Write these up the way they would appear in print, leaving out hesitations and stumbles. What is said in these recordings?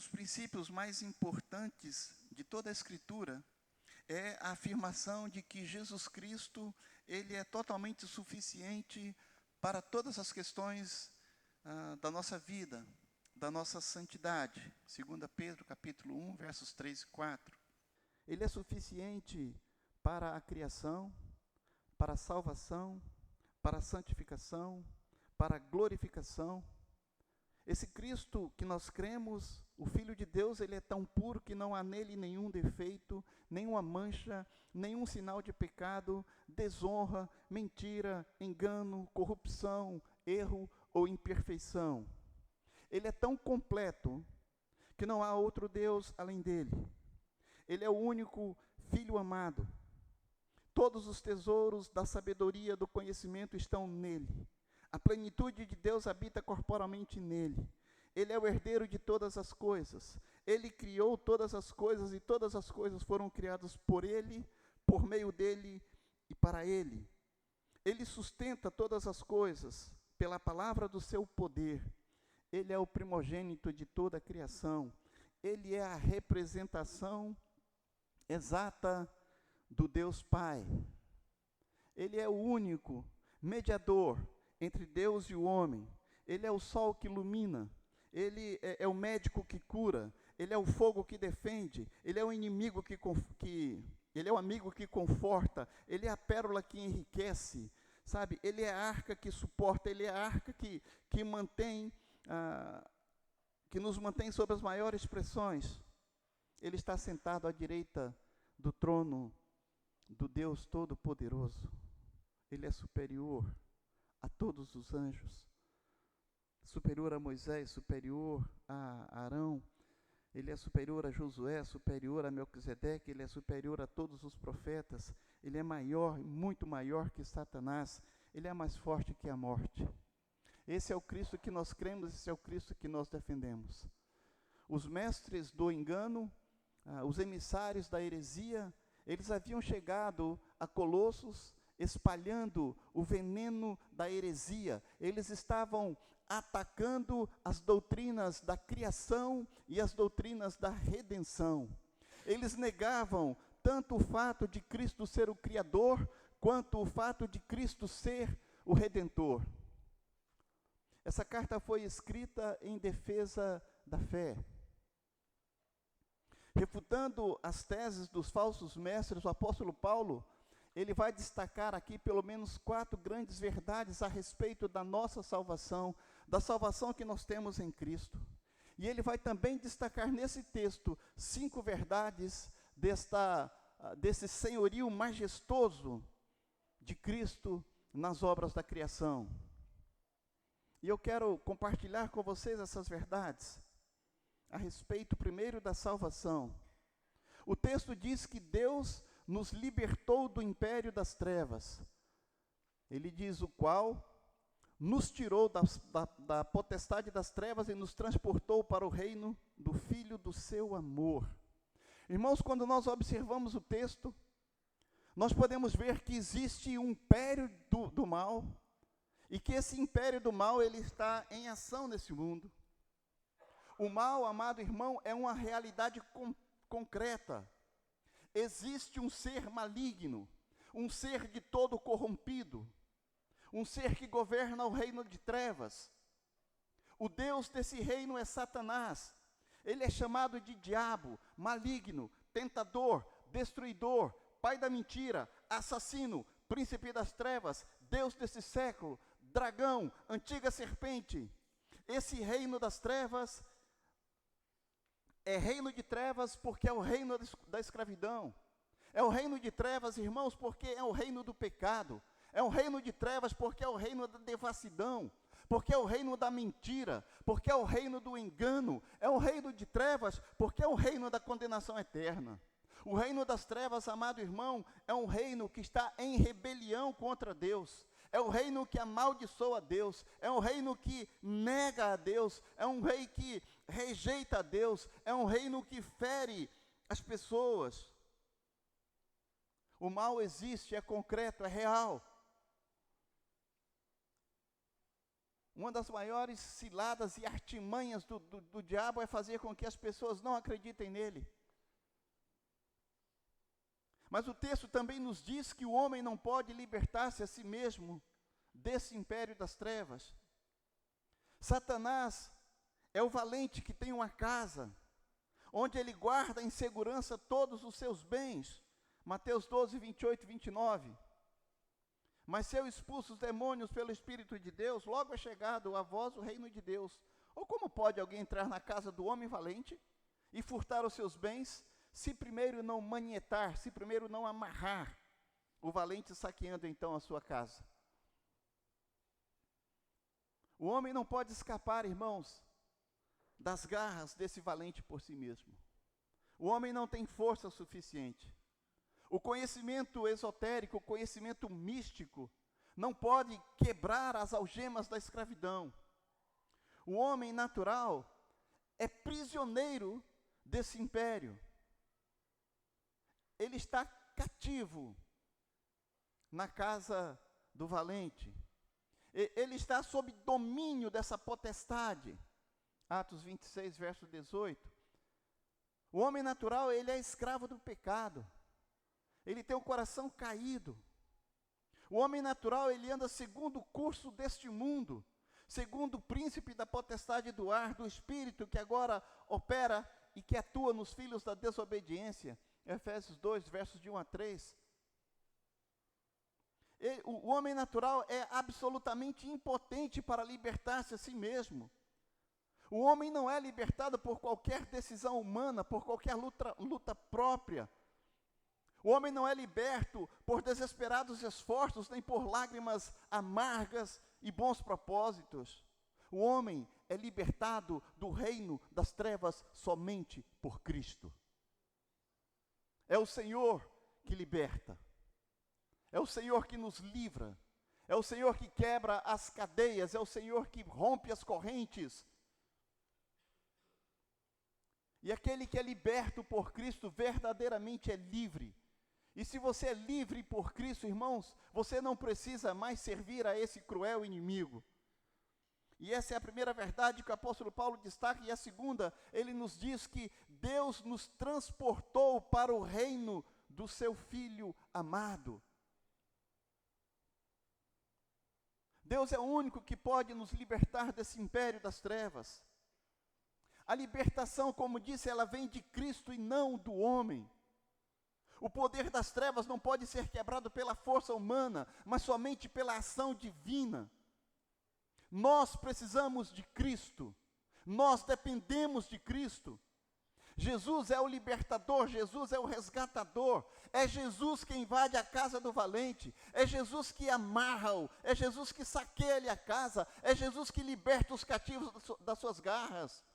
dos princípios mais importantes de toda a Escritura é a afirmação de que Jesus Cristo, ele é totalmente suficiente para todas as questões da nossa vida, da nossa santidade. 2 Pedro, capítulo 1, versos 3 e 4. Ele é suficiente para a criação, para a salvação, para a santificação, para a glorificação. Esse Cristo que nós cremos, o Filho de Deus, ele é tão puro que não há nele nenhum defeito, nenhuma mancha, nenhum sinal de pecado, desonra, mentira, engano, corrupção, erro ou imperfeição. Ele é tão completo que não há outro Deus além dele. Ele é o único Filho amado. Todos os tesouros da sabedoria, do conhecimento estão nele. A plenitude de Deus habita corporalmente nele. Ele é o herdeiro de todas as coisas. Ele criou todas as coisas e todas as coisas foram criadas por ele, por meio dele e para ele. Ele sustenta todas as coisas pela palavra do seu poder. Ele é o primogênito de toda a criação. Ele é a representação exata do Deus Pai. Ele é o único mediador entre Deus e o homem. Ele é o sol que ilumina. Ele é o médico que cura. Ele é o fogo que defende. Ele é o inimigo ele é o amigo que conforta. Ele é a pérola que enriquece. Sabe? Ele é a arca que suporta. Ele é a arca que nos mantém sob as maiores pressões. Ele está sentado à direita do trono do Deus Todo-Poderoso. Ele é superior a todos os anjos, superior a Moisés, superior a Arão, ele é superior a Josué, superior a Melquisedeque, ele é superior a todos os profetas, ele é maior, muito maior que Satanás, ele é mais forte que a morte. Esse é o Cristo que nós cremos, esse é o Cristo que nós defendemos. Os mestres do engano, os emissários da heresia, eles haviam chegado a Colossos, espalhando o veneno da heresia. Eles estavam atacando as doutrinas da criação e as doutrinas da redenção. Eles negavam tanto o fato de Cristo ser o Criador, quanto o fato de Cristo ser o Redentor. Essa carta foi escrita em defesa da fé. Refutando as teses dos falsos mestres, o apóstolo Paulo, ele vai destacar aqui pelo menos 4 grandes verdades a respeito da nossa salvação, da salvação que nós temos em Cristo. E ele vai também destacar nesse texto 5 verdades desse senhorio majestoso de Cristo nas obras da criação. E eu quero compartilhar com vocês essas verdades a respeito primeiro da salvação. O texto diz que Deus nos libertou do império das trevas. Ele diz: o qual nos tirou da potestade das trevas e nos transportou para o reino do Filho do seu amor. Irmãos, quando nós observamos o texto, nós podemos ver que existe um império do mal, e que esse império do mal, ele está em ação nesse mundo. O mal, amado irmão, é uma realidade concreta. Existe um ser maligno, um ser de todo corrompido, um ser que governa o reino de trevas. O Deus desse reino é Satanás. Ele é chamado de diabo, maligno, tentador, destruidor, pai da mentira, assassino, príncipe das trevas, Deus desse século, dragão, antiga serpente. Esse reino das trevas é reino de trevas porque é o reino da escravidão. É o reino de trevas, irmãos, porque é o reino do pecado. É o reino de trevas porque é o reino da devassidão. Porque é o reino da mentira. Porque é o reino do engano. É o reino de trevas porque é o reino da condenação eterna. O reino das trevas, amado irmão, é um reino que está em rebelião contra Deus. É o reino que amaldiçoa a Deus, é um reino que nega a Deus, é um rei que rejeita a Deus, é um reino que fere as pessoas. O mal existe, é concreto, é real. Uma das maiores ciladas e artimanhas do diabo é fazer com que as pessoas não acreditem nele. Mas o texto também nos diz que o homem não pode libertar-se a si mesmo desse império das trevas. Satanás é o valente que tem uma casa, onde ele guarda em segurança todos os seus bens. Mateus 12, 28 e 29. Mas se eu expulso os demônios pelo Espírito de Deus, logo é chegado a vós o reino de Deus. Ou como pode alguém entrar na casa do homem valente e furtar os seus bens, se primeiro não manietar, se primeiro não amarrar o valente, saqueando então a sua casa? O homem não pode escapar, irmãos, das garras desse valente por si mesmo. O homem não tem força suficiente. O conhecimento esotérico, o conhecimento místico, não pode quebrar as algemas da escravidão. O homem natural é prisioneiro desse império. Ele está cativo na casa do valente. Ele está sob domínio dessa potestade. Atos 26, verso 18. O homem natural, ele é escravo do pecado. Ele tem o coração caído. O homem natural, ele anda segundo o curso deste mundo, segundo o príncipe da potestade do ar, do espírito, que agora opera e que atua nos filhos da desobediência. Efésios 2, versos de 1 a 3. O homem natural é absolutamente impotente para libertar-se a si mesmo. O homem não é libertado por qualquer decisão humana, por qualquer luta própria. O homem não é liberto por desesperados esforços, nem por lágrimas amargas e bons propósitos. O homem é libertado do reino das trevas somente por Cristo. É o Senhor que liberta. É o Senhor que nos livra. É o Senhor que quebra as cadeias. É o Senhor que rompe as correntes. E aquele que é liberto por Cristo verdadeiramente é livre. E se você é livre por Cristo, irmãos, você não precisa mais servir a esse cruel inimigo. E essa é a primeira verdade que o apóstolo Paulo destaca. E a segunda, ele nos diz que Deus nos transportou para o reino do seu Filho amado. Deus é o único que pode nos libertar desse império das trevas. A libertação, como disse, ela vem de Cristo e não do homem. O poder das trevas não pode ser quebrado pela força humana, mas somente pela ação divina. Nós precisamos de Cristo. Nós dependemos de Cristo. Jesus é o libertador, Jesus é o resgatador. É Jesus que invade a casa do valente. É Jesus que amarra-o. É Jesus que saqueia-lhe a casa. É Jesus que liberta os cativos das suas garras.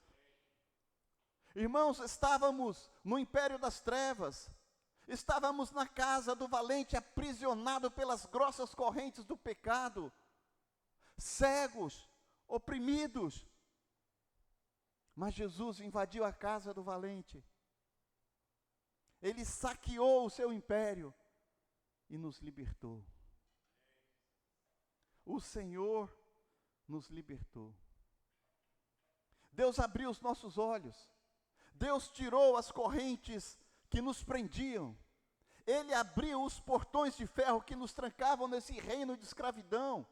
Irmãos, estávamos no império das trevas. Estávamos na casa do valente, aprisionado pelas grossas correntes do pecado, cegos, oprimidos. Mas Jesus invadiu a casa do valente. Ele saqueou o seu império e nos libertou. O Senhor nos libertou. Deus abriu os nossos olhos. Deus tirou as correntes que nos prendiam. Ele abriu os portões de ferro que nos trancavam nesse reino de escravidão.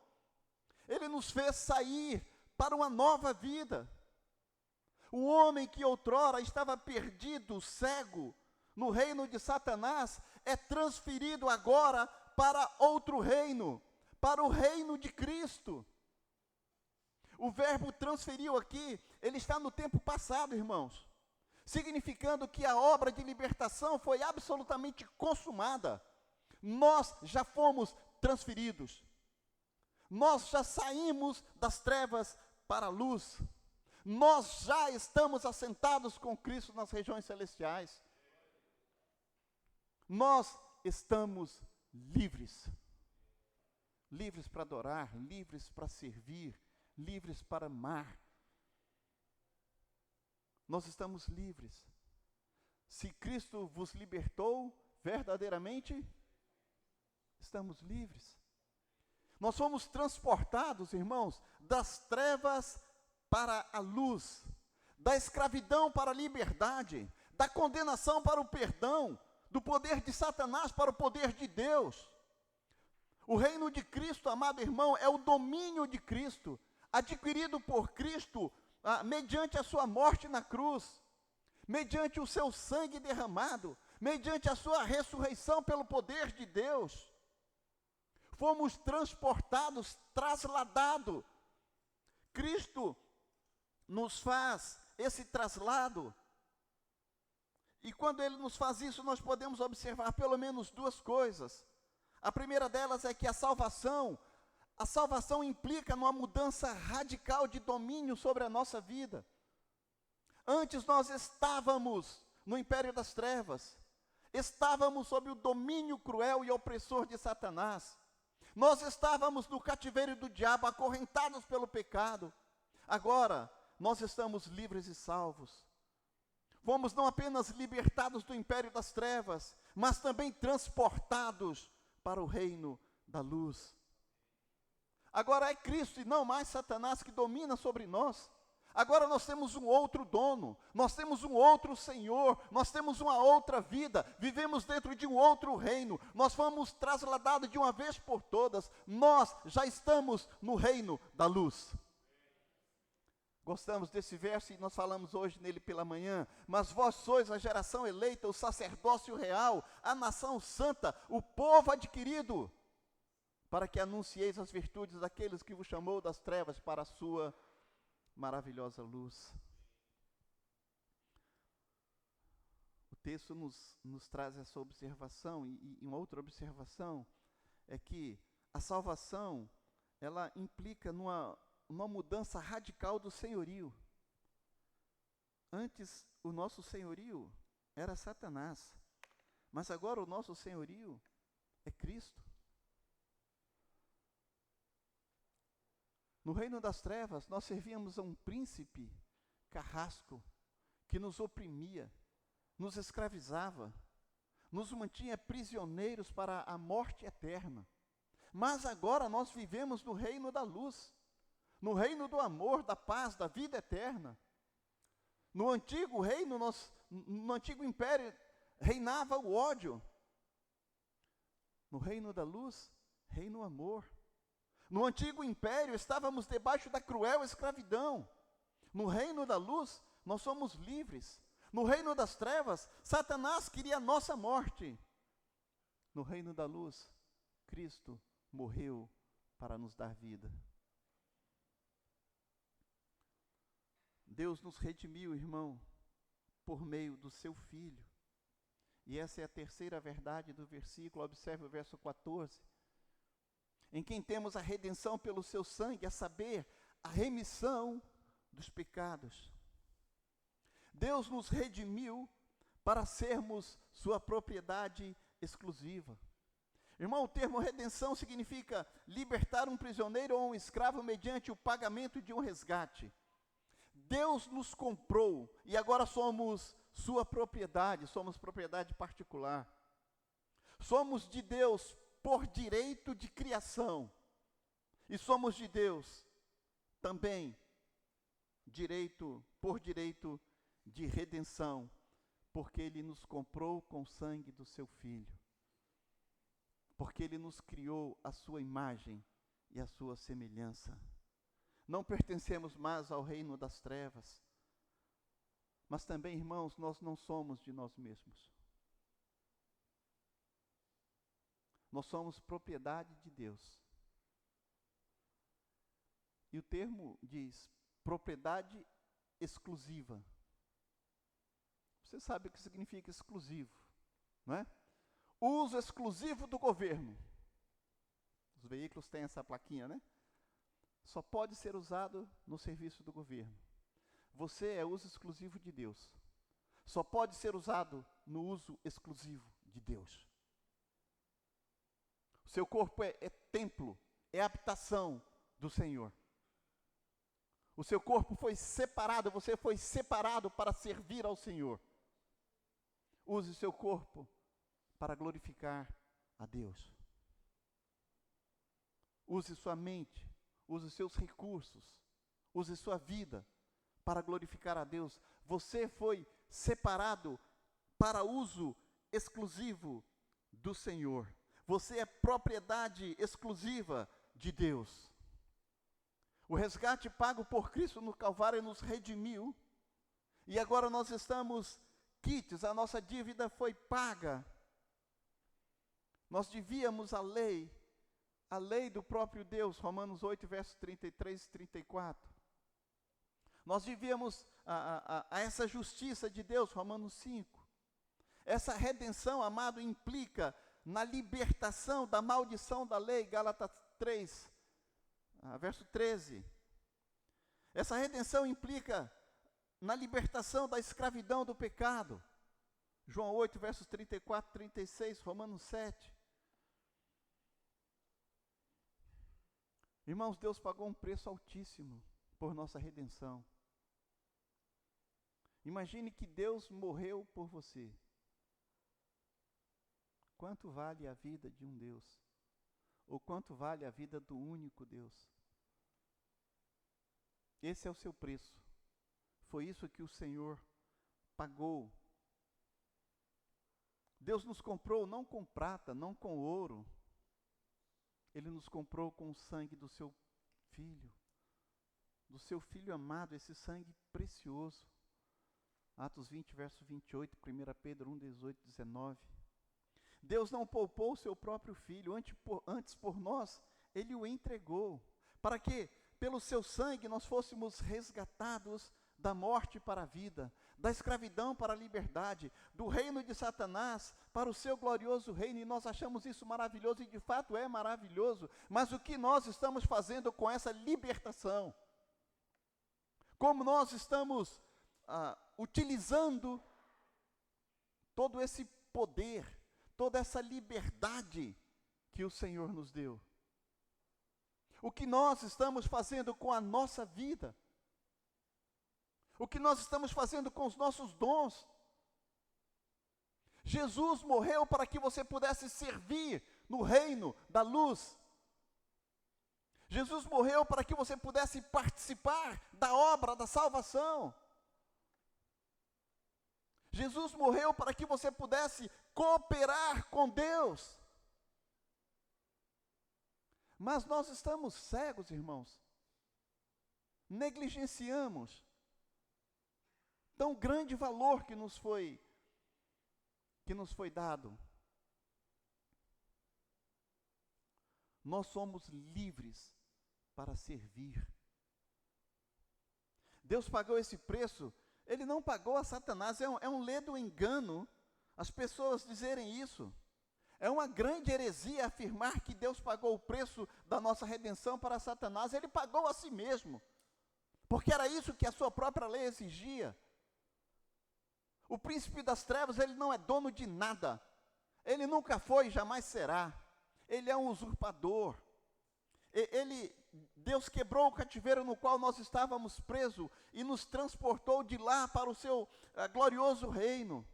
Ele nos fez sair para uma nova vida. O homem que outrora estava perdido, cego, no reino de Satanás, é transferido agora para outro reino, para o reino de Cristo. O verbo transferiu aqui, ele está no tempo passado, irmãos, significando que a obra de libertação foi absolutamente consumada. Nós já fomos transferidos. Nós já saímos das trevas para a luz. Nós já estamos assentados com Cristo nas regiões celestiais. Nós estamos livres. Livres para adorar, livres para servir, livres para amar. Nós estamos livres. Se Cristo vos libertou, verdadeiramente, estamos livres. Nós fomos transportados, irmãos, das trevas para a luz, da escravidão para a liberdade, da condenação para o perdão, do poder de Satanás para o poder de Deus. O reino de Cristo, amado irmão, é o domínio de Cristo, adquirido por Cristo, mediante a sua morte na cruz, mediante o seu sangue derramado, mediante a sua ressurreição pelo poder de Deus. Fomos transportados, trasladados. Cristo nos faz esse traslado. E quando Ele nos faz isso, nós podemos observar pelo menos duas coisas. A primeira delas é que a salvação implica numa mudança radical de domínio sobre a nossa vida. Antes nós estávamos no império das trevas, estávamos sob o domínio cruel e opressor de Satanás. Nós estávamos no cativeiro do diabo, acorrentados pelo pecado. Agora, nós estamos livres e salvos. Fomos não apenas libertados do império das trevas, mas também transportados para o reino da luz. Agora é Cristo e não mais Satanás que domina sobre nós. Agora nós temos um outro dono, nós temos um outro Senhor, nós temos uma outra vida, vivemos dentro de um outro reino, nós fomos trasladados de uma vez por todas, nós já estamos no reino da luz. Gostamos desse verso e nós falamos hoje nele pela manhã. Mas vós sois a geração eleita, o sacerdócio real, a nação santa, o povo adquirido, para que anuncieis as virtudes daqueles que vos chamou das trevas para a sua maravilhosa luz. O texto nos traz essa observação, e uma outra observação é que a salvação, ela implica numa mudança radical do senhorio. Antes, o nosso senhorio era Satanás, mas agora o nosso senhorio é Cristo. No reino das trevas, nós servíamos a um príncipe carrasco, que nos oprimia, nos escravizava, nos mantinha prisioneiros para a morte eterna. Mas agora nós vivemos no reino da luz, no reino do amor, da paz, da vida eterna. No antigo reino, no antigo império, reinava o ódio. No reino da luz, reina o amor. No antigo império, estávamos debaixo da cruel escravidão. No reino da luz, nós somos livres. No reino das trevas, Satanás queria a nossa morte. No reino da luz, Cristo morreu para nos dar vida. Deus nos redimiu, irmão, por meio do seu Filho. E essa é a terceira verdade do versículo. Observe o verso 14. Em quem temos a redenção pelo seu sangue, a saber, a remissão dos pecados. Deus nos redimiu para sermos sua propriedade exclusiva. Irmão, o termo redenção significa libertar um prisioneiro ou um escravo mediante o pagamento de um resgate. Deus nos comprou e agora somos sua propriedade, somos propriedade particular. Somos de Deus por direito de criação e somos de Deus também por direito de redenção, porque Ele nos comprou com o sangue do seu Filho, porque Ele nos criou à sua imagem e à sua semelhança. Não pertencemos mais ao reino das trevas, mas também, irmãos, nós não somos de nós mesmos. Nós somos propriedade de Deus. E o termo diz propriedade exclusiva. Você sabe o que significa exclusivo, não é? Uso exclusivo do governo. Os veículos têm essa plaquinha, né? Só pode ser usado no serviço do governo. Você é uso exclusivo de Deus. Só pode ser usado no uso exclusivo de Deus. O seu corpo é templo, é habitação do Senhor. O seu corpo foi separado, você foi separado para servir ao Senhor. Use o seu corpo para glorificar a Deus. use sua mente, use seus recursos, use sua vida para glorificar a Deus. Você foi separado para uso exclusivo do Senhor. Você é propriedade exclusiva de Deus. O resgate pago por Cristo no Calvário nos redimiu. E agora nós estamos quites, a nossa dívida foi paga. Nós devíamos a lei do próprio Deus, Romanos 8, versos 33 e 34. Nós devíamos a essa justiça de Deus, Romanos 5. Essa redenção, amado, implica na libertação da maldição da lei, Gálatas 3, verso 13. Essa redenção implica na libertação da escravidão do pecado, João 8, versos 34 e 36, Romanos 7. Irmãos, Deus pagou um preço altíssimo por nossa redenção. Imagine que Deus morreu por você. Quanto vale a vida de um Deus? Ou quanto vale a vida do único Deus? Esse é o seu preço. Foi isso que o Senhor pagou. Deus nos comprou não com prata, não com ouro. Ele nos comprou com o sangue do seu filho amado, esse sangue precioso. Atos 20, verso 28, 1 Pedro 1, 18, 19. Deus não poupou o seu próprio filho, antes por nós, ele o entregou, para que, pelo seu sangue, nós fôssemos resgatados da morte para a vida, da escravidão para a liberdade, do reino de Satanás para o seu glorioso reino, e nós achamos isso maravilhoso, e de fato é maravilhoso, mas o que nós estamos fazendo com essa libertação? Como nós estamos utilizando todo esse poder, toda essa liberdade que o Senhor nos deu? O que nós estamos fazendo com a nossa vida? O que nós estamos fazendo com os nossos dons? Jesus morreu para que você pudesse servir no reino da luz. Jesus morreu para que você pudesse participar da obra da salvação. Jesus morreu para que você pudesse cooperar com Deus. Mas nós estamos cegos, irmãos. Negligenciamos tão grande valor que nos foi dado. Nós somos livres para servir. Deus pagou esse preço. Ele não pagou a Satanás. É um ledo engano as pessoas dizerem isso. É uma grande heresia afirmar que Deus pagou o preço da nossa redenção para Satanás. Ele pagou a si mesmo, porque era isso que a sua própria lei exigia. O príncipe das trevas, ele não é dono de nada. Ele nunca foi e jamais será. Ele é um usurpador. Deus quebrou o cativeiro no qual nós estávamos presos e nos transportou de lá para o seu glorioso reino.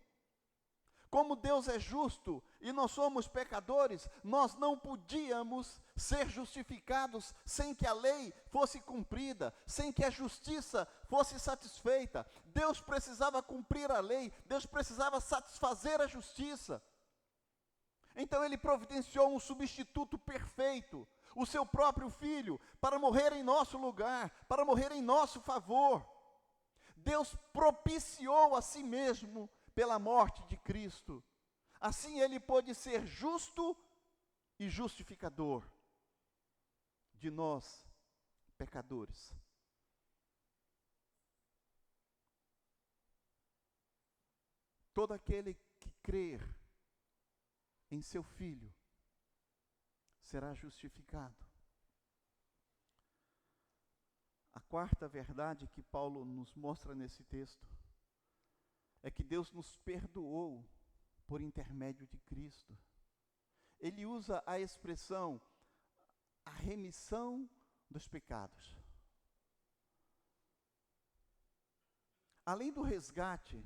Como Deus é justo e nós somos pecadores, nós não podíamos ser justificados sem que a lei fosse cumprida, sem que a justiça fosse satisfeita. Deus precisava cumprir a lei, Deus precisava satisfazer a justiça. Então ele providenciou um substituto perfeito, o seu próprio filho, para morrer em nosso lugar, para morrer em nosso favor. Deus propiciou a si mesmo pela morte de Cristo. Assim ele pôde ser justo e justificador de nós, pecadores. Todo aquele que crer em seu Filho será justificado. A quarta verdade que Paulo nos mostra nesse texto é que Deus nos perdoou por intermédio de Cristo. Ele usa a expressão a remissão dos pecados. Além do resgate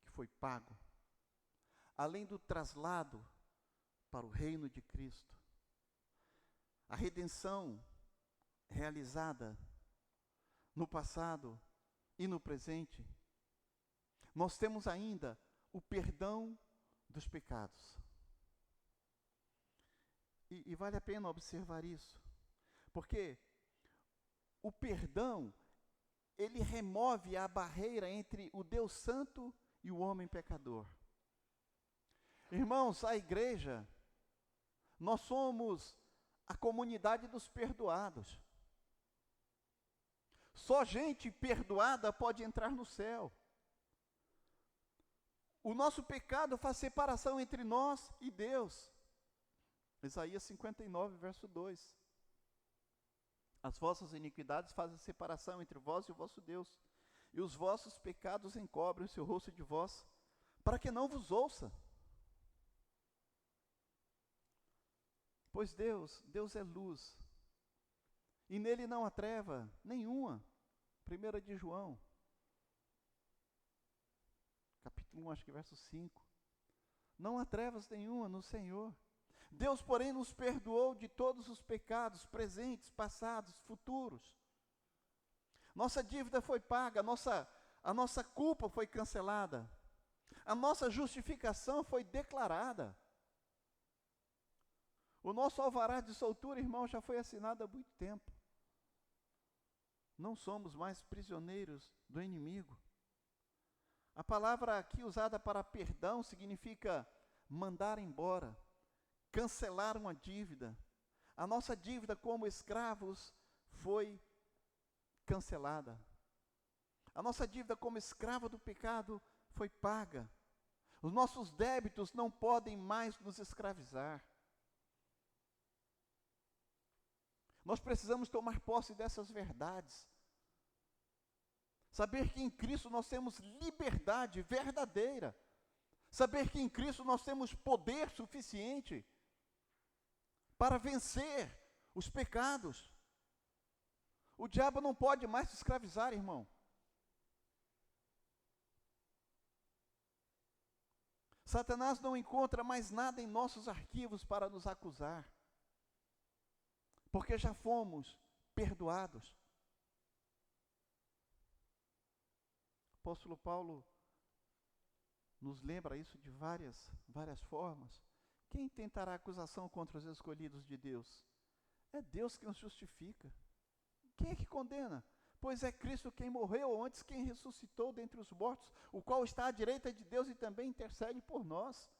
que foi pago, além do traslado para o reino de Cristo, a redenção realizada no passado e no presente, nós temos ainda o perdão dos pecados. E vale a pena observar isso, porque o perdão, ele remove a barreira entre o Deus Santo e o homem pecador. Irmãos, a igreja, nós somos a comunidade dos perdoados. Só gente perdoada pode entrar no céu. O nosso pecado faz separação entre nós e Deus. Isaías 59, verso 2. As vossas iniquidades fazem separação entre vós e o vosso Deus, e os vossos pecados encobrem o seu rosto de vós, para que não vos ouça. Pois Deus é luz, e nele não há treva nenhuma. 1 de João, capítulo 1, acho que verso 5. Não há trevas nenhuma no Senhor. Deus, porém, nos perdoou de todos os pecados, presentes, passados, futuros. Nossa dívida foi paga, a nossa culpa foi cancelada. A nossa justificação foi declarada. O nosso alvará de soltura, irmão, já foi assinado há muito tempo. Não somos mais prisioneiros do inimigo. A palavra aqui usada para perdão significa mandar embora, cancelar uma dívida. A nossa dívida como escravos foi cancelada. A nossa dívida como escravo do pecado foi paga. Os nossos débitos não podem mais nos escravizar. Nós precisamos tomar posse dessas verdades. Saber que em Cristo nós temos liberdade verdadeira. Saber que em Cristo nós temos poder suficiente para vencer os pecados. O diabo não pode mais te escravizar, irmão. Satanás não encontra mais nada em nossos arquivos para nos acusar, porque já fomos perdoados. O apóstolo Paulo nos lembra isso de várias formas. Quem tentará acusação contra os escolhidos de Deus? É Deus que nos justifica. Quem é que condena? Pois é Cristo quem morreu, antes quem ressuscitou dentre os mortos, o qual está à direita de Deus e também intercede por nós.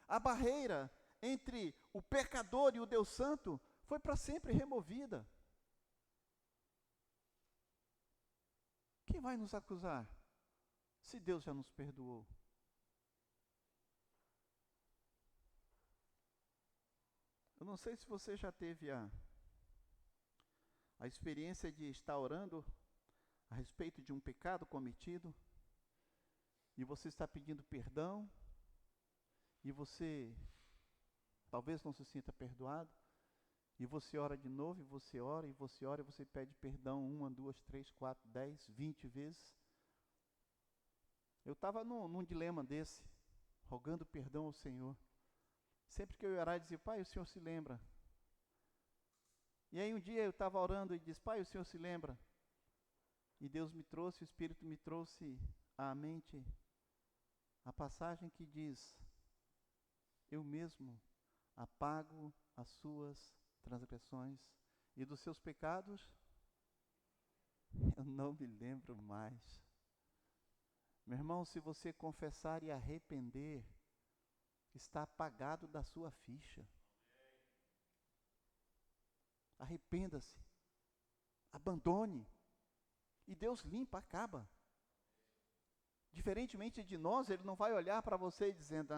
A barreira entre o pecador e o Deus Santo foi para sempre removida. Quem vai nos acusar, se Deus já nos perdoou? Eu não sei se você já teve a experiência de estar orando a respeito de um pecado cometido, e você está pedindo perdão, e você talvez não se sinta perdoado, e você ora de novo, e você ora, e você ora, e você pede perdão 1, 2, 3, 4, 10, 20 vezes. Eu estava num dilema desse, rogando perdão ao Senhor. Sempre que eu ia orar, eu dizia: Pai, o Senhor se lembra. E aí um dia eu estava orando e disse: Pai, o Senhor se lembra. E Deus me trouxe, o Espírito me trouxe à mente a passagem que diz: eu mesmo apago as suas transgressões, e dos seus pecados eu não me lembro mais. Meu irmão, se você confessar e arrepender, está apagado da sua ficha. Arrependa-se, abandone, e Deus limpa, acaba. Diferentemente de nós, Ele não vai olhar para você dizendo: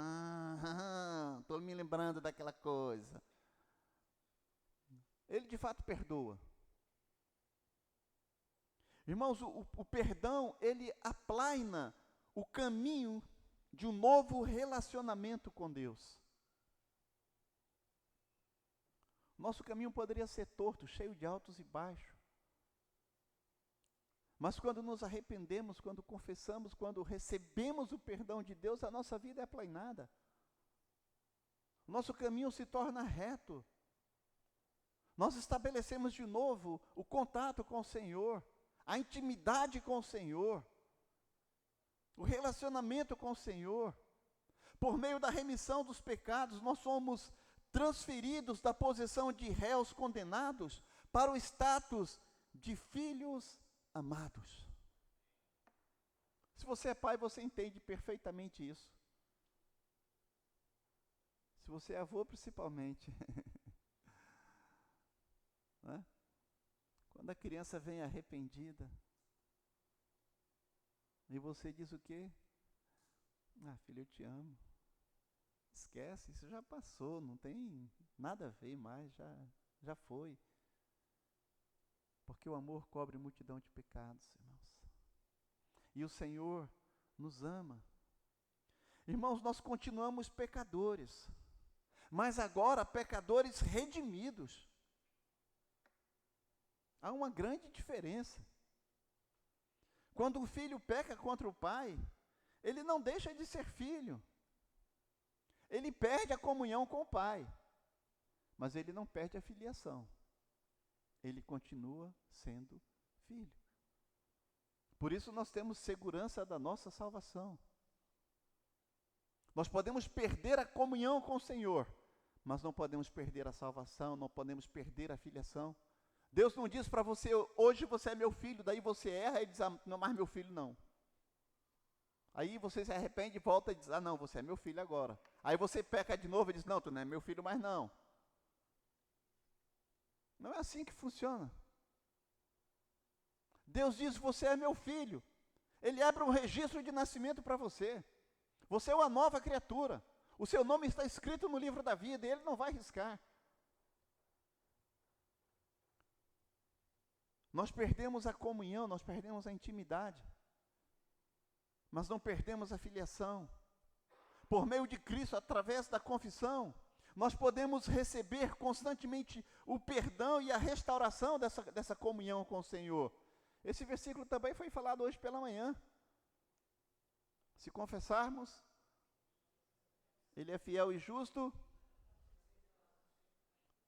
estou me lembrando daquela coisa. Ele de fato perdoa. Irmãos, o perdão, ele aplaina o caminho de um novo relacionamento com Deus. Nosso caminho poderia ser torto, cheio de altos e baixos. Mas quando nos arrependemos, quando confessamos, quando recebemos o perdão de Deus, a nossa vida é aplainada. Nosso caminho se torna reto. Nós estabelecemos de novo o contato com o Senhor, a intimidade com o Senhor, o relacionamento com o Senhor. Por meio da remissão dos pecados, nós somos transferidos da posição de réus condenados para o status de filhos amados. Se você é pai, você entende perfeitamente isso. Se você é avô, principalmente. Né? Quando a criança vem arrependida, e você diz o quê? Ah, filho, eu te amo. Esquece, isso já passou, não tem nada a ver mais, já foi. Porque o amor cobre multidão de pecados, irmãos. E o Senhor nos ama. Irmãos, nós continuamos pecadores, mas agora pecadores redimidos. Há uma grande diferença. Quando um filho peca contra o pai, ele não deixa de ser filho. Ele perde a comunhão com o pai, mas ele não perde a filiação. Ele continua sendo filho. Por isso nós temos segurança da nossa salvação. Nós podemos perder a comunhão com o Senhor, mas não podemos perder a salvação, não podemos perder a filiação. Deus não diz para você, hoje você é meu filho, daí você erra e diz, não mais meu filho não. Aí você se arrepende e volta e diz, não, você é meu filho agora. Aí você peca de novo e diz, não, tu não é meu filho mais não. Não é assim que funciona. Deus diz, você é meu filho. Ele abre um registro de nascimento para você. Você é uma nova criatura. O seu nome está escrito no livro da vida e ele não vai riscar. Nós perdemos a comunhão, nós perdemos a intimidade, mas não perdemos a filiação. Por meio de Cristo, através da confissão, nós podemos receber constantemente o perdão e a restauração dessa comunhão com o Senhor. Esse versículo também foi falado hoje pela manhã. Se confessarmos, Ele é fiel e justo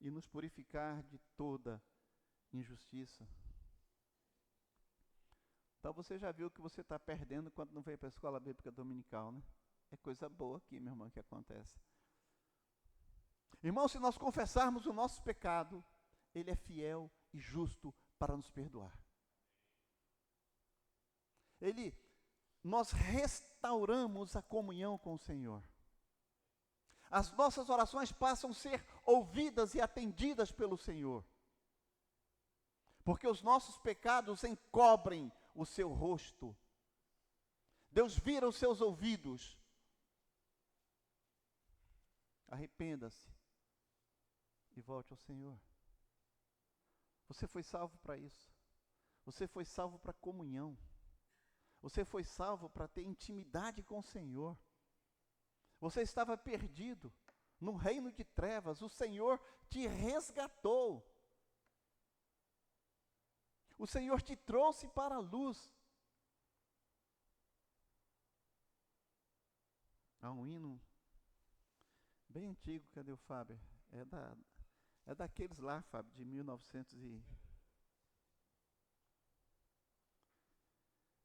e nos purificar de toda injustiça. Então você já viu que você está perdendo quando não vem para a escola bíblica dominical, né? É coisa boa aqui, meu irmão, que acontece. Irmão, se nós confessarmos o nosso pecado, Ele é fiel e justo para nos perdoar. Nós restauramos a comunhão com o Senhor. As nossas orações passam a ser ouvidas e atendidas pelo Senhor. Porque os nossos pecados encobrem o seu rosto. Deus vira os seus ouvidos. Arrependa-se e volte ao Senhor. Você foi salvo para isso. Você foi salvo para comunhão. Você foi salvo para ter intimidade com o Senhor. Você estava perdido no reino de trevas. O Senhor te resgatou. O Senhor te trouxe para a luz. Há um hino bem antigo, cadê o Fábio? É daqueles lá, Fábio, de 1900 e...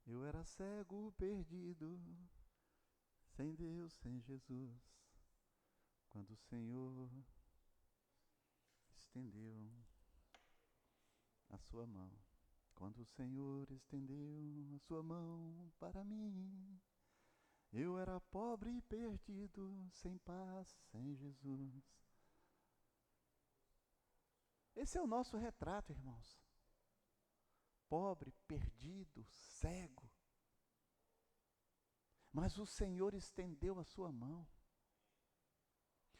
Eu era cego, perdido, sem Deus, sem Jesus, quando o Senhor estendeu a sua mão. Quando o Senhor estendeu a sua mão para mim, eu era pobre e perdido, sem paz, sem Jesus. Esse é o nosso retrato, irmãos. Pobre, perdido, cego. Mas o Senhor estendeu a sua mão.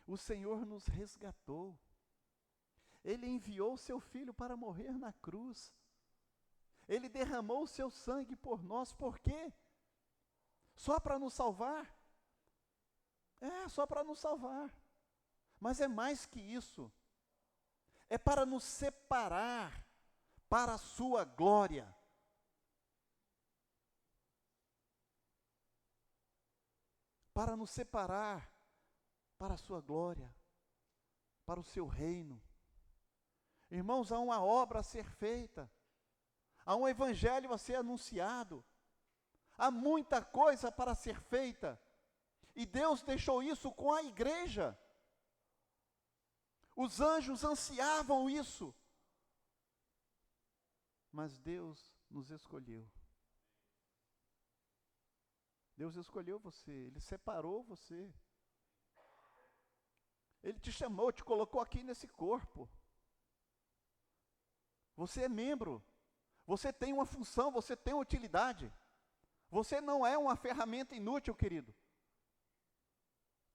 O Senhor nos resgatou. Ele enviou o seu Filho para morrer na cruz. Ele derramou o seu sangue por nós. Por quê? Só para nos salvar? Só para nos salvar. Mas é mais que isso. É para nos separar para a sua glória. Para nos separar para a sua glória, para o seu reino. Irmãos, há uma obra a ser feita, há um evangelho a ser anunciado, há muita coisa para ser feita, e Deus deixou isso com a igreja. Os anjos ansiavam isso, mas Deus nos escolheu. Deus escolheu você, Ele separou você. Ele te chamou, te colocou aqui nesse corpo. Você é membro, você tem uma função, você tem uma utilidade. Você não é uma ferramenta inútil, querido.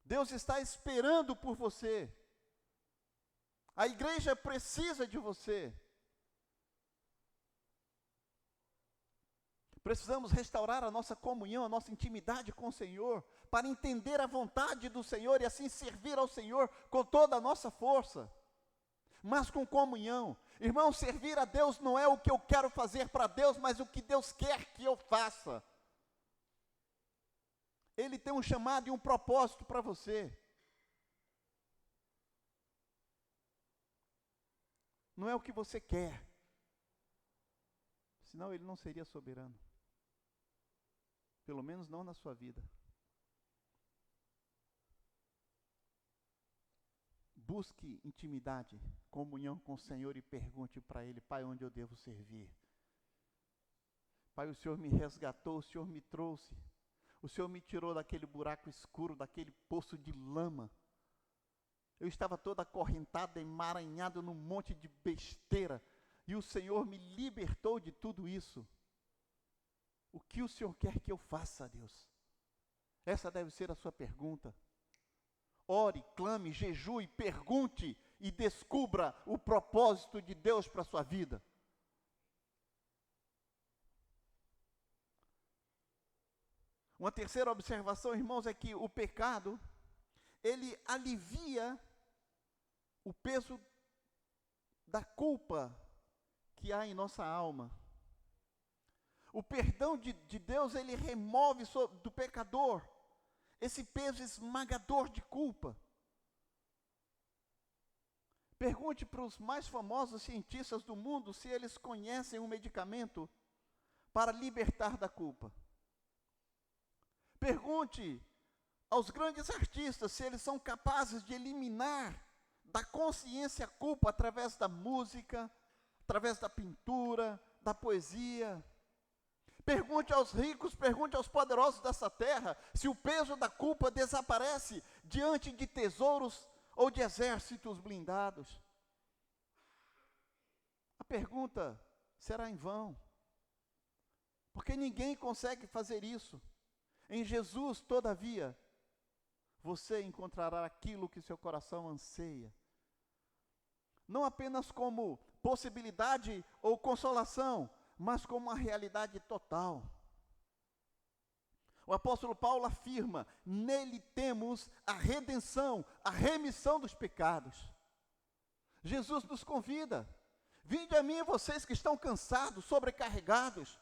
Deus está esperando por você. A igreja precisa de você. Precisamos restaurar a nossa comunhão, a nossa intimidade com o Senhor, para entender a vontade do Senhor e assim servir ao Senhor com toda a nossa força, mas com comunhão. Irmão, servir a Deus não é o que eu quero fazer para Deus, mas o que Deus quer que eu faça. Ele tem um chamado e um propósito para você. Não é o que você quer, senão Ele não seria soberano. Pelo menos não na sua vida. Busque intimidade, comunhão com o Senhor e pergunte para Ele: Pai, onde eu devo servir? Pai, o Senhor me resgatou, o Senhor me trouxe, o Senhor me tirou daquele buraco escuro, daquele poço de lama. Eu estava todo acorrentado, emaranhado num monte de besteira, e o Senhor me libertou de tudo isso. O que o Senhor quer que eu faça, Deus? Essa deve ser a sua pergunta. Ore, clame, jejue, pergunte e descubra o propósito de Deus para a sua vida. Uma terceira observação, irmãos, é que o pecado, ele alivia o peso da culpa que há em nossa alma. O perdão de Deus, ele remove do pecador esse peso esmagador de culpa. Pergunte para os mais famosos cientistas do mundo se eles conhecem um medicamento para libertar da culpa. Pergunte aos grandes artistas se eles são capazes de eliminar da consciência a culpa através da música, através da pintura, da poesia. Pergunte aos ricos, pergunte aos poderosos dessa terra, se o peso da culpa desaparece diante de tesouros ou de exércitos blindados. A pergunta será em vão, porque ninguém consegue fazer isso. Em Jesus, todavia, você encontrará aquilo que seu coração anseia. Não apenas como possibilidade ou consolação, mas como uma realidade total. O apóstolo Paulo afirma: nele temos a redenção, a remissão dos pecados. Jesus nos convida: vinde a mim vocês que estão cansados, sobrecarregados,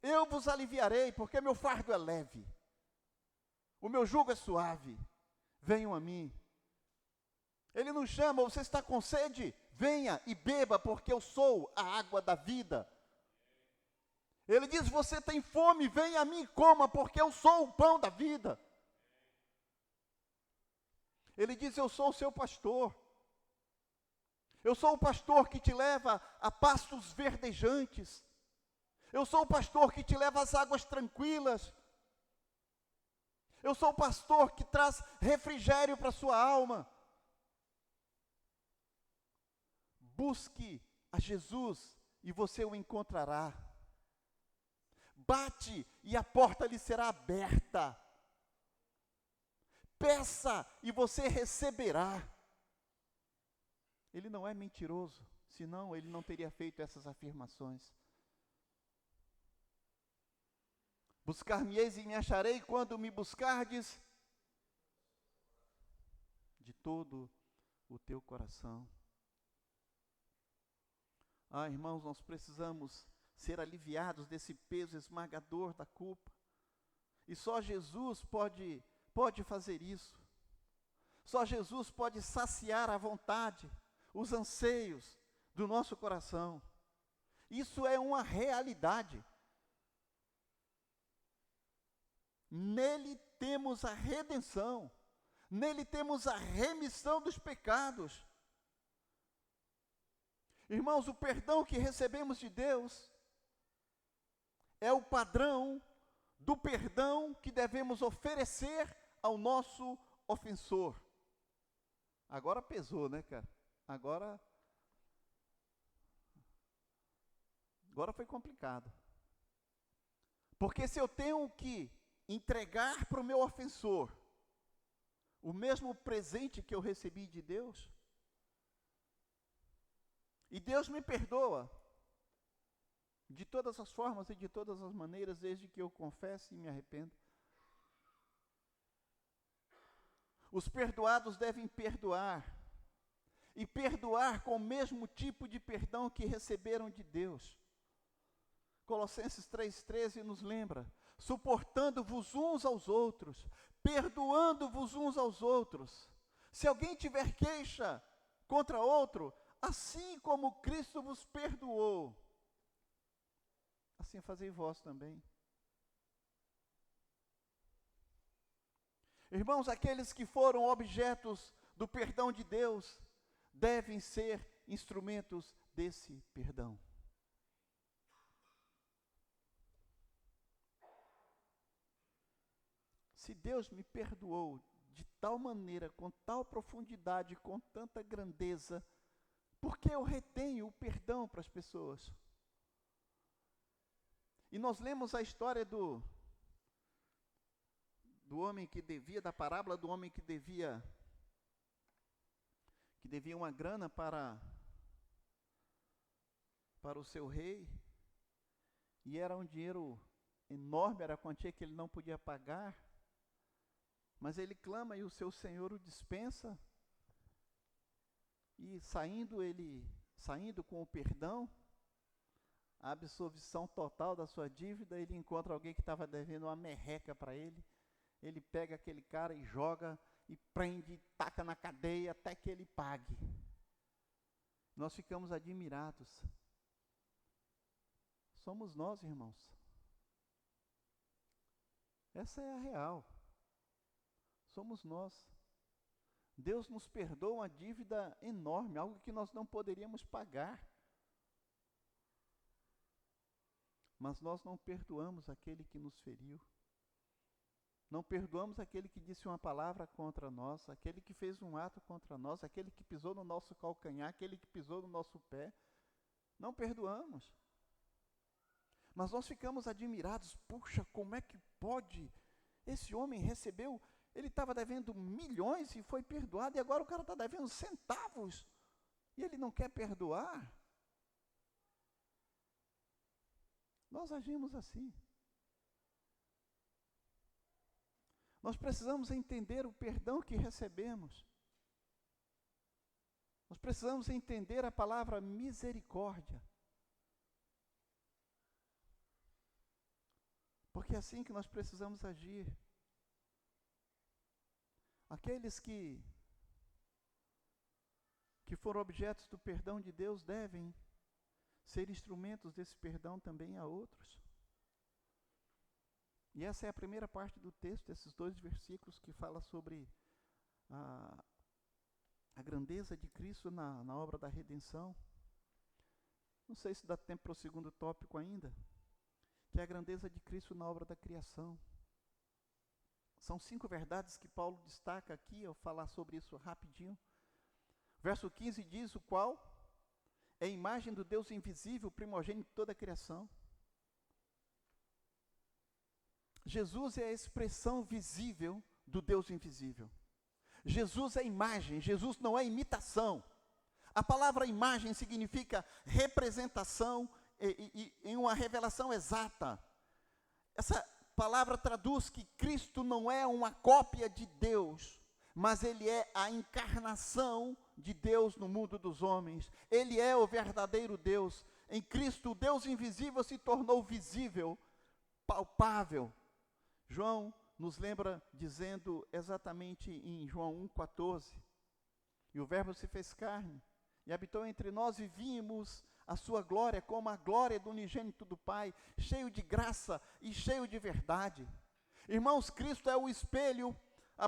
eu vos aliviarei, porque meu fardo é leve, o meu jugo é suave, venham a mim. Ele nos chama: você está com sede? Venha e beba, porque eu sou a água da vida. Ele diz: você tem fome? Venha a mim e coma, porque eu sou o pão da vida. Ele diz: eu sou o seu pastor. Eu sou o pastor que te leva a pastos verdejantes. Eu sou o pastor que te leva às águas tranquilas. Eu sou o pastor que traz refrigério para a sua alma. Busque a Jesus e você o encontrará. Bate e a porta lhe será aberta. Peça e você receberá. Ele não é mentiroso, senão ele não teria feito essas afirmações. Buscar-me-eis e me acharei quando me buscardes de todo o teu coração. Ah, irmãos, nós precisamos ser aliviados desse peso esmagador da culpa. E só Jesus pode fazer isso. Só Jesus pode saciar a vontade, os anseios, do nosso coração. Isso é uma realidade. Nele temos a redenção, nele temos a remissão dos pecados. Irmãos, o perdão que recebemos de Deus é o padrão do perdão que devemos oferecer ao nosso ofensor. Agora pesou, né, cara? Agora foi complicado. Porque se eu tenho que entregar para o meu ofensor o mesmo presente que eu recebi de Deus, e Deus me perdoa de todas as formas e de todas as maneiras, desde que eu confesse e me arrependa. Os perdoados devem perdoar, e perdoar com o mesmo tipo de perdão que receberam de Deus. Colossenses 3,13 nos lembra: suportando-vos uns aos outros, perdoando-vos uns aos outros. Se alguém tiver queixa contra outro, assim como Cristo vos perdoou, assim fazei vós também. Irmãos, aqueles que foram objetos do perdão de Deus devem ser instrumentos desse perdão. Se Deus me perdoou de tal maneira, com tal profundidade, com tanta grandeza, por que eu retenho o perdão para as pessoas? E nós lemos a história do homem que devia, da parábola do homem que devia uma grana para o seu rei, e era um dinheiro enorme, era a quantia que ele não podia pagar, mas ele clama e o seu senhor o dispensa, e saindo com o perdão, a absolvição total da sua dívida, ele encontra alguém que estava devendo uma merreca para ele, ele pega aquele cara e joga, e prende, e taca na cadeia até que ele pague. Nós ficamos admirados. Somos nós, irmãos. Essa é a real. Somos nós. Deus nos perdoa uma dívida enorme, algo que nós não poderíamos pagar. Mas nós não perdoamos aquele que nos feriu. Não perdoamos aquele que disse uma palavra contra nós, aquele que fez um ato contra nós, aquele que pisou no nosso calcanhar, aquele que pisou no nosso pé. Não perdoamos. Mas nós ficamos admirados. Puxa, como é que pode? Esse homem recebeu, ele estava devendo milhões e foi perdoado, e agora o cara está devendo centavos, e ele não quer perdoar? Nós agimos assim. Nós precisamos entender o perdão que recebemos. Nós precisamos entender a palavra misericórdia. Porque é assim que nós precisamos agir. Aqueles que foram objetos do perdão de Deus devem ser instrumentos desse perdão também a outros. E essa é a primeira parte do texto, esses 2 versículos que fala sobre a grandeza de Cristo na obra da redenção. Não sei se dá tempo para o segundo tópico ainda, que é a grandeza de Cristo na obra da criação. São 5 verdades que Paulo destaca aqui, eu vou falar sobre isso rapidinho. Verso 15 diz: o qual é a imagem do Deus invisível, primogênito de toda a criação. Jesus é a expressão visível do Deus invisível. Jesus é imagem, Jesus não é imitação. A palavra imagem significa representação em uma revelação exata. Essa palavra traduz que Cristo não é uma cópia de Deus, mas Ele é a encarnação de Deus no mundo dos homens. Ele é o verdadeiro Deus. Em Cristo, o Deus invisível se tornou visível, palpável. João nos lembra dizendo exatamente em João 1,14, e o verbo se fez carne, e habitou entre nós e vimos a sua glória como a glória do unigênito do Pai, cheio de graça e cheio de verdade. Irmãos, Cristo é o espelho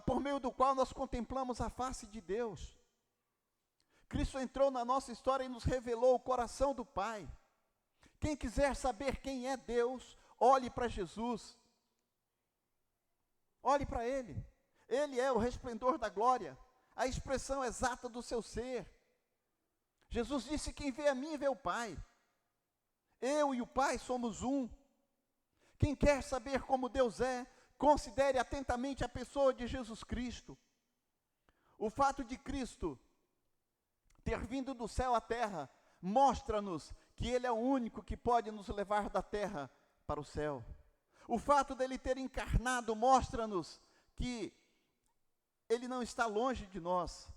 por meio do qual nós contemplamos a face de Deus. Cristo entrou na nossa história e nos revelou o coração do Pai. Quem quiser saber quem é Deus, olhe para Jesus. Olhe para Ele. Ele é o resplendor da glória, a expressão exata do seu ser. Jesus disse: quem vê a mim, vê o Pai. Eu e o Pai somos um. Quem quer saber como Deus é, considere atentamente a pessoa de Jesus Cristo. O fato de Cristo ter vindo do céu à terra, mostra-nos que Ele é o único que pode nos levar da terra para o céu. O fato dele ter encarnado mostra-nos que Ele não está longe de nós.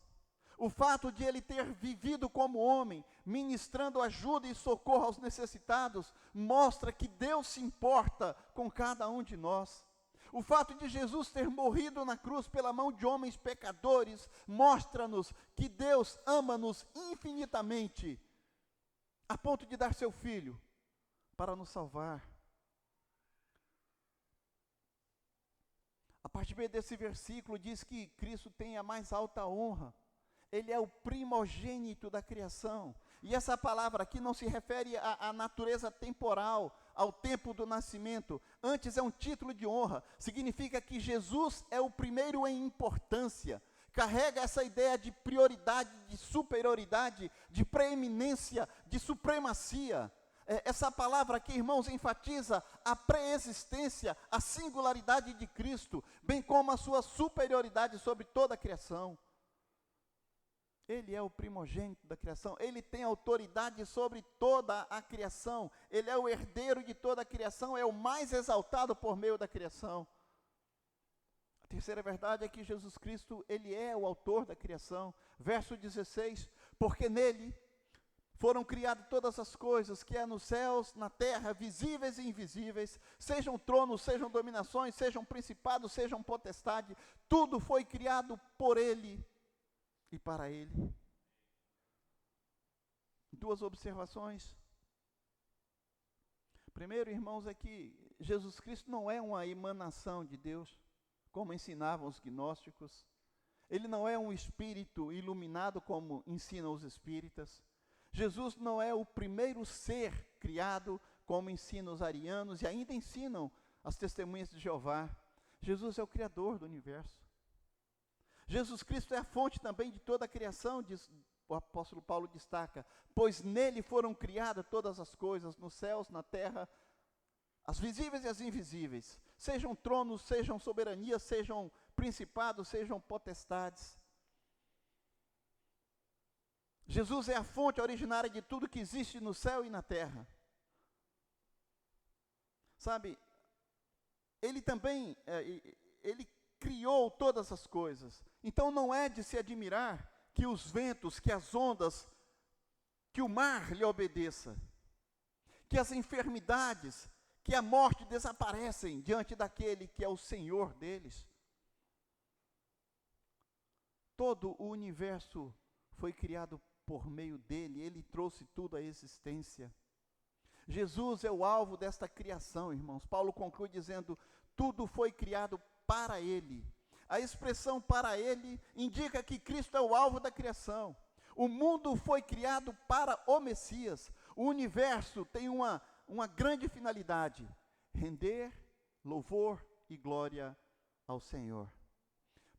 O fato de Ele ter vivido como homem, ministrando ajuda e socorro aos necessitados, mostra que Deus se importa com cada um de nós. O fato de Jesus ter morrido na cruz pela mão de homens pecadores, mostra-nos que Deus ama-nos infinitamente, a ponto de dar seu Filho para nos salvar. A parte B desse versículo diz que Cristo tem a mais alta honra. Ele é o primogênito da criação. E essa palavra aqui não se refere à natureza temporal, ao tempo do nascimento. Antes é um título de honra. Significa que Jesus é o primeiro em importância. Carrega essa ideia de prioridade, de superioridade, de preeminência, de supremacia. Essa palavra aqui, irmãos, enfatiza a preexistência, a singularidade de Cristo, bem como a sua superioridade sobre toda a criação. Ele é o primogênito da criação, Ele tem autoridade sobre toda a criação, Ele é o herdeiro de toda a criação, é o mais exaltado por meio da criação. A terceira verdade é que Jesus Cristo, Ele é o autor da criação. Verso 16, porque nele foram criadas todas as coisas, que há nos céus, na terra, visíveis e invisíveis, sejam tronos, sejam dominações, sejam principados, sejam potestade, tudo foi criado por Ele e para Ele. Duas observações. Primeiro, irmãos, é que Jesus Cristo não é uma emanação de Deus, como ensinavam os gnósticos. Ele não é um espírito iluminado, como ensinam os espíritas. Jesus não é o primeiro ser criado, como ensinam os arianos e ainda ensinam as testemunhas de Jeová. Jesus é o Criador do universo. Jesus Cristo é a fonte também de toda a criação, diz, o apóstolo Paulo destaca, pois nele foram criadas todas as coisas, nos céus, na terra, as visíveis e as invisíveis, sejam tronos, sejam soberanias, sejam principados, sejam potestades. Jesus é a fonte originária de tudo que existe no céu e na terra. Sabe, Ele também, Ele criou todas as coisas. Então não é de se admirar que os ventos, que as ondas, que o mar lhe obedeça, que as enfermidades, que a morte desaparecem diante daquele que é o Senhor deles. Todo o universo foi criado por meio dele, ele trouxe tudo à existência. Jesus é o alvo desta criação, irmãos. Paulo conclui dizendo, tudo foi criado para ele. A expressão para ele indica que Cristo é o alvo da criação. O mundo foi criado para o Messias. O universo tem uma grande finalidade: render louvor e glória ao Senhor.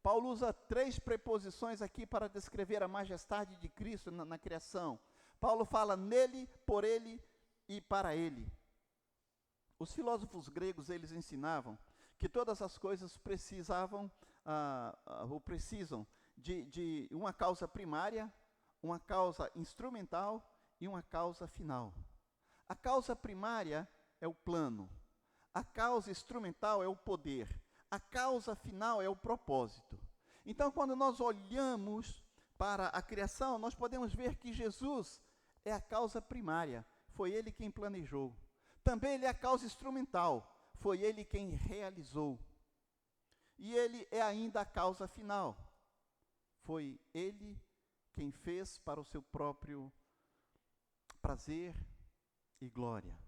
Paulo usa 3 preposições aqui para descrever a majestade de Cristo na criação. Paulo fala nele, por ele e para ele. Os filósofos gregos, eles ensinavam que todas as coisas precisam de uma causa primária, uma causa instrumental e uma causa final. A causa primária é o plano, a causa instrumental é o poder, a causa final é o propósito. Então, quando nós olhamos para a criação, nós podemos ver que Jesus é a causa primária, foi Ele quem planejou. Também Ele é a causa instrumental, foi Ele quem realizou. E Ele é ainda a causa final, foi Ele quem fez para o seu próprio prazer e glória.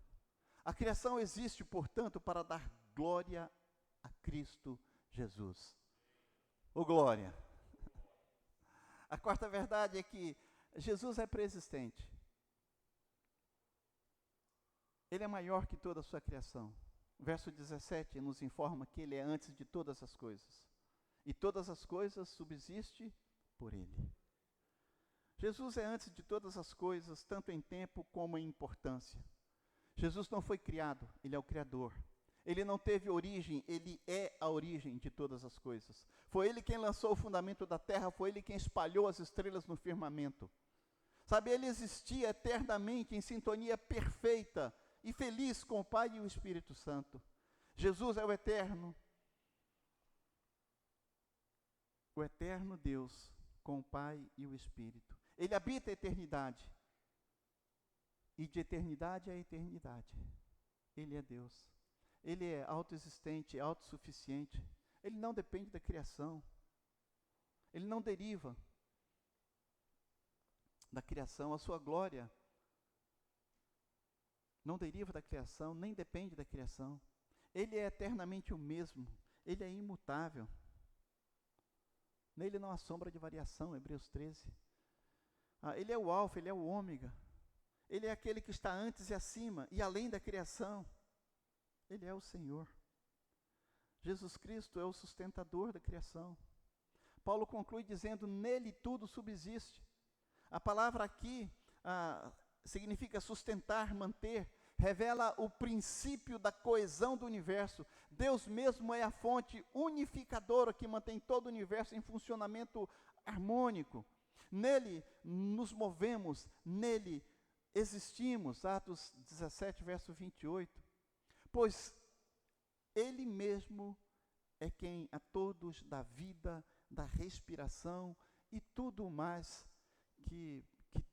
A criação existe, portanto, para dar glória a Cristo Jesus. Ô glória! A quarta verdade é que Jesus é pré-existente. Ele é maior que toda a sua criação. O verso 17 nos informa que ele é antes de todas as coisas. E todas as coisas subsistem por ele. Jesus é antes de todas as coisas, tanto em tempo como em importância. Jesus não foi criado, ele é o Criador. Ele não teve origem, ele é a origem de todas as coisas. Foi ele quem lançou o fundamento da terra, foi ele quem espalhou as estrelas no firmamento. Sabe, ele existia eternamente em sintonia perfeita e feliz com o Pai e o Espírito Santo. Jesus é o eterno Deus com o Pai e o Espírito. Ele habita a eternidade. E de eternidade a eternidade. Ele é Deus. Ele é autoexistente, autossuficiente. Ele não depende da criação. Ele não deriva da criação. A sua glória não deriva da criação, nem depende da criação. Ele é eternamente o mesmo. Ele é imutável. Nele não há sombra de variação, Hebreus 13. Ele é o alfa, ele é o ômega. Ele é aquele que está antes e acima e além da criação. Ele é o Senhor. Jesus Cristo é o sustentador da criação. Paulo conclui dizendo, nele tudo subsiste. A palavra aqui significa sustentar, manter, revela o princípio da coesão do universo. Deus mesmo é a fonte unificadora que mantém todo o universo em funcionamento harmônico. Nele nos movemos, nele existimos. Atos 17, verso 28. Pois ele mesmo é quem a todos dá vida, dá respiração e tudo mais que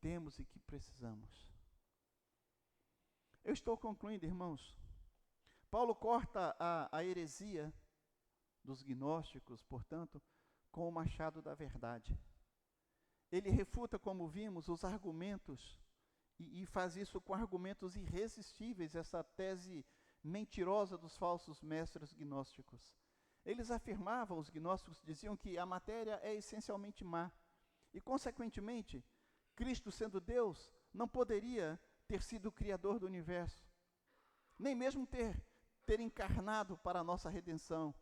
temos e que precisamos. Eu estou concluindo, irmãos. Paulo corta a heresia dos gnósticos, portanto, com o machado da verdade. Ele refuta, como vimos, os argumentos e faz isso com argumentos irresistíveis, essa tese mentirosa dos falsos mestres gnósticos. Eles afirmavam, os gnósticos diziam que a matéria é essencialmente má. E, consequentemente, Cristo, sendo Deus, não poderia ter sido o Criador do universo, nem mesmo ter encarnado para a nossa redenção.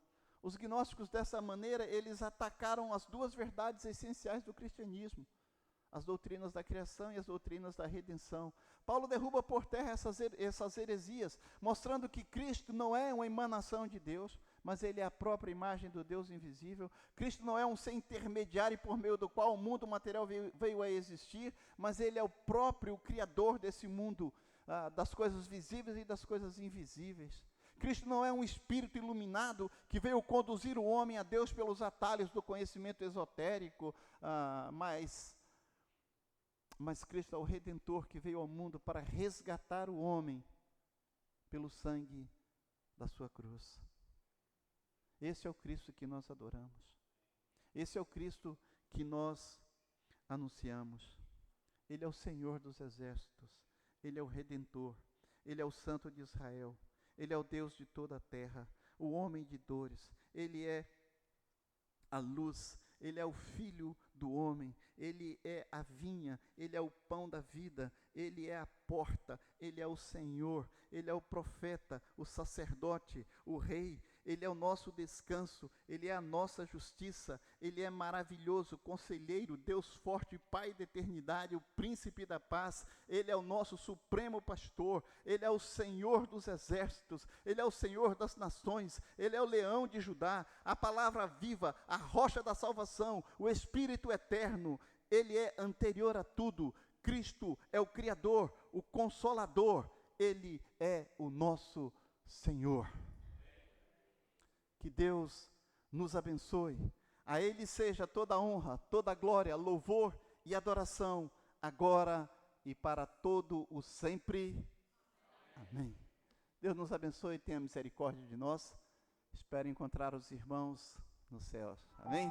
Os gnósticos, dessa maneira, eles atacaram as duas verdades essenciais do cristianismo, as doutrinas da criação e as doutrinas da redenção. Paulo derruba por terra essas heresias, mostrando que Cristo não é uma emanação de Deus, mas ele é a própria imagem do Deus invisível. Cristo não é um ser intermediário por meio do qual o mundo material veio a existir, mas ele é o próprio Criador desse mundo, das coisas visíveis e das coisas invisíveis. Cristo não é um espírito iluminado que veio conduzir o homem a Deus pelos atalhos do conhecimento esotérico, mas Cristo é o Redentor que veio ao mundo para resgatar o homem pelo sangue da sua cruz. Esse é o Cristo que nós adoramos. Esse é o Cristo que nós anunciamos. Ele é o Senhor dos exércitos. Ele é o Redentor. Ele é o Santo de Israel. Ele é o Deus de toda a terra. O homem de dores. Ele é a luz. Ele é o Filho do homem. Ele é a vinha. Ele é o pão da vida. Ele é a porta. Ele é o Senhor. Ele é o profeta, o sacerdote, o rei. Ele é o nosso descanso, Ele é a nossa justiça, Ele é maravilhoso, conselheiro, Deus forte, Pai da eternidade, o príncipe da paz. Ele é o nosso supremo pastor, Ele é o Senhor dos exércitos, Ele é o Senhor das nações, Ele é o leão de Judá, a palavra viva, a rocha da salvação, o Espírito eterno. Ele é anterior a tudo. Cristo é o Criador, o Consolador, Ele é o nosso Senhor. Que Deus nos abençoe. A Ele seja toda a honra, toda a glória, louvor e adoração, agora e para todo o sempre. Amém. Deus nos abençoe e tenha misericórdia de nós. Espero encontrar os irmãos nos céus. Amém?